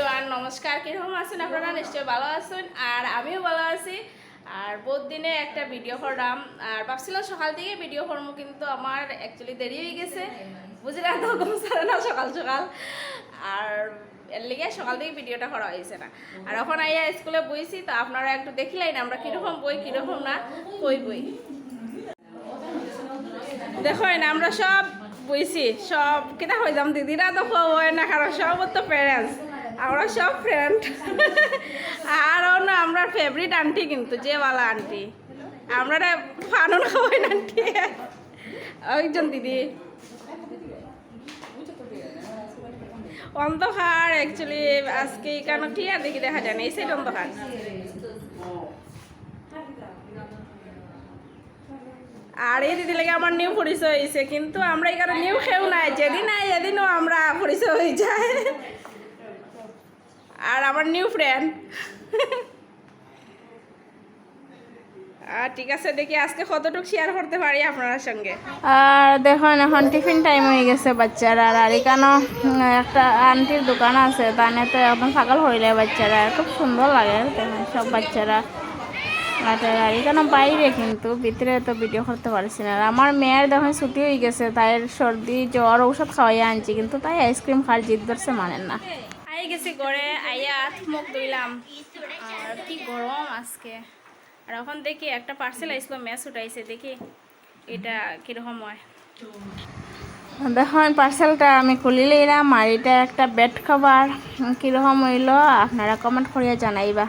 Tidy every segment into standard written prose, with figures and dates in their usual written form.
Everyone নমস্কার, কিরকম আছেন আপনারা? নিশ্চয়ই ভালো আছেন আর আমিও ভালো আছি। আর বহুত দিনে একটা ভিডিও করলাম আর ভাবছিলাম সকাল থেকে ভিডিও করবো, কিন্তু আমার অ্যাকচুয়ালি দেরি হয়ে গেছে, বুঝি না, তো ঘুম ছাড়ে না সকাল সকাল। আর এর লিগে সকাল থেকে ভিডিওটা করা হয়েছে না। আর এখন আইয়া স্কুলে বইছি, তো আপনারা একটু দেখিলেন আমরা কীরকম বই কীরকম না কই বই। দেখেন আমরা সব বইছি, সব কিতা হয়ে যাম, দিদিরা তো হয় না, কারণ সব তো প্যারেন্টস, আমরা সব ফ্রেন্ড। আর না আমরা ফেভারিট আন্টি, কিন্তু যে বালা আন্টি আমরা ফানুন খাওয়াই আন্টি একজন দিদি অন্ধকার। অ্যাকচুয়ালি আজকে কেন ক্লিয়ার দেখি দেখা যায় না, এই সাইড অন্ধকার। আর এই দিদি লাগে আমার নিউ পরিচয় হয়েছে, কিন্তু আমরা এখানে নিউ খেয়েও নাই, যেদিন নাই এদিনও আমরা পরিচয় হয়ে যায়। আর আমার নিউ ফ্রেন্ড। আর ঠিক আছে, দেখি আজকে কতটুকু শেয়ার করতে পারি আপনার সঙ্গে। আর দেখুন এখন টিফিন টাইম হয়ে গেছে বাচ্চারা, আর এখানেও একটা আন্টির দোকান আছে, তানে তো এখন সকাল হইলে বাচ্চারা খুব সুন্দর লাগে। দেখুন সব বাচ্চারা আর এখানে বাইরে, কিন্তু ভিতরে তো ভিডিও করতে পারছি না। আর আমার মেয়ের দেখুন ছুটি হয়ে গেছে, তাই সর্দি জ্বর ঔষধ খাওয়াই আনছি, কিন্তু তাই আইসক্রিম খাওয়ার জিদ ধরছে, মানেন না। আই গেছি ঘরে, আইয়া মুখ ধুইলাম, আর কি গরম আজকে। আর এখন দেখি একটা পার্সেল আইসলো, ম্যাচ উঠাইছে, দেখি এটা কীরকম হয়। দেখুন পার্সেলটা আমি খুলি লইলাম, আর এটা একটা বেড কভার, কীরকম হইল আপনারা কমেন্ট করিয়া জানাইবা।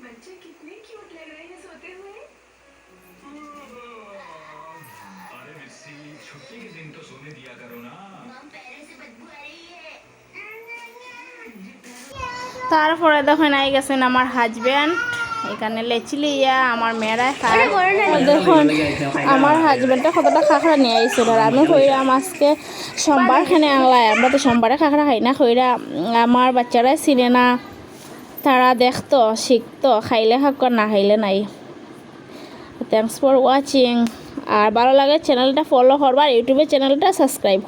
बच्चे कितने क्यूट लग रहे हैं सोते हुए। अरे मिस्सी, छुट्टी के दिन तो सोने दिया करो ना। मम पैरों से बदबू आ रही है। তারপরে দেখুন আই গেছেন আমার হাজব্যান্ড, এখানে লেচি লিয়া আমার মেয়েরা খায়। দেখুন আমার হাজব্যান্ডটা কতটা খাখরা নিয়ে আইছিল, আর আমি কইরাম আজকে সোমবার খানে আনলাই, আমরা তো সোমবারে খাখরা খাই না, কইরা আমার বাচ্চারা চিনে না, তারা দেখতো শিখতো, খাইলে খাক না খাইলে নাই। থ্যাংকস ফর ওয়াচিং, আর ভালো লাগে চ্যানেলটা ফলো করবার, ইউটিউবে চ্যানেলটা সাবস্ক্রাইব।